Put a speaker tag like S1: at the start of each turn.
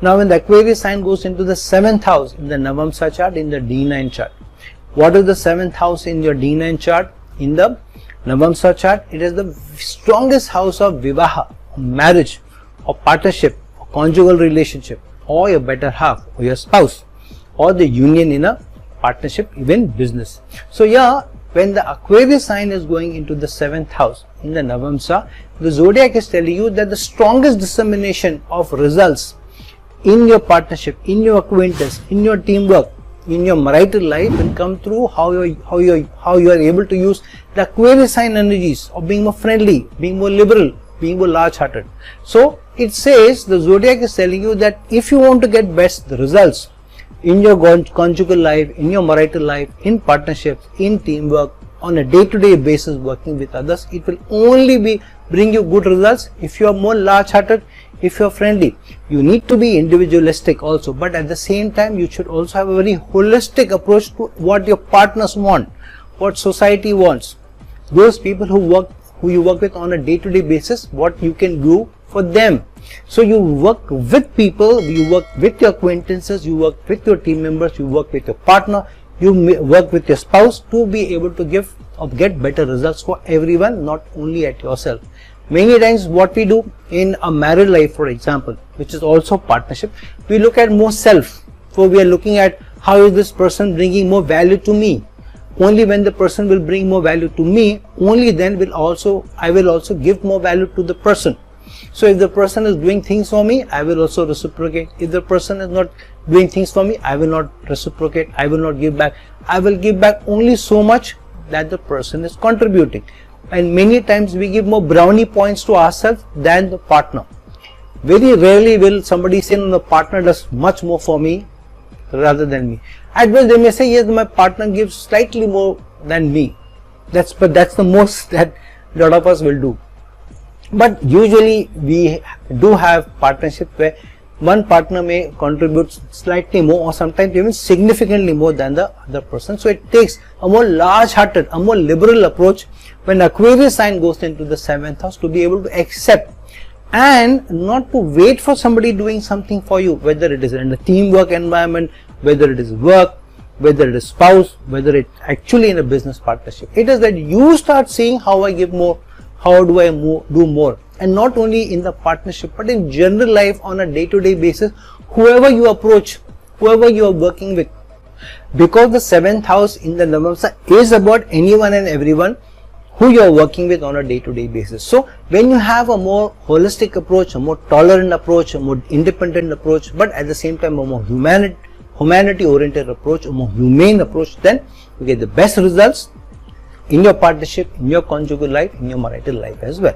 S1: Now when the Aquarius sign goes into the 7th house in the Navamsa chart, in the D9 chart, what is the 7th house in your D9 chart? In the Navamsa chart, it is the strongest house of Vivaha, marriage, or partnership, or conjugal relationship, or your better half, or your spouse, or the union in a partnership, even business. So yeah, when the Aquarius sign is going into the 7th house in the Navamsa, the zodiac is telling you that the strongest dissemination of results in your partnership, in your acquaintance, in your teamwork, in your marital life will come through how you are able to use the Aquarius sign energies of being more friendly, being more liberal, being more large-hearted. So it says, the zodiac is telling you that if you want to get best results in your conjugal life, in your marital life, in partnerships, in teamwork, on a day-to-day basis working with others, it will only bring you good results if you are more large-hearted, if you are friendly. You need to be individualistic also, but at the same time you should also have a very holistic approach to what your partners want, what society wants, those people who you work with on a day-to-day basis, what you can do for them. So you work with people, you work with your acquaintances, you work with your team members, you work with your partner, you work with your spouse to be able to give or get better results for everyone, not only at yourself. Many times what we do in a married life, for example, which is also partnership, we look at more self. So we are looking at how is this person bringing more value to me. Only when the person will bring more value to me, only then I will also give more value to the person. So if the person is doing things for me, I will also reciprocate. If the person is not doing things for me, I will not reciprocate. I will not give back. I will give back only so much that the person is contributing. And many times we give more brownie points to ourselves than the partner. Very rarely will somebody say, no, the partner does much more for me rather than me. At best they may say, yes, my partner gives slightly more than me. But that's the most that a lot of us will do. But usually we do have partnerships where one partner may contribute slightly more or sometimes even significantly more than the other person. So it takes a more large-hearted, a more liberal approach when Aquarius sign goes into the 7th house to be able to accept and not to wait for somebody doing something for you, whether it is in a teamwork environment, whether it is work, whether it is spouse, whether it's actually in a business partnership. It is that you start seeing how I give more, how do I do more, and not only in the partnership but in general life on a day-to-day basis, whoever you approach, whoever you are working with, because the 7th house in the Navamsa is about anyone and everyone who you are working with on a day-to-day basis. So when you have a more holistic approach, a more tolerant approach, a more independent approach, but at the same time a more humanity oriented approach, a more humane approach, then you get the best results in your partnership, in your conjugal life, in your marital life as well.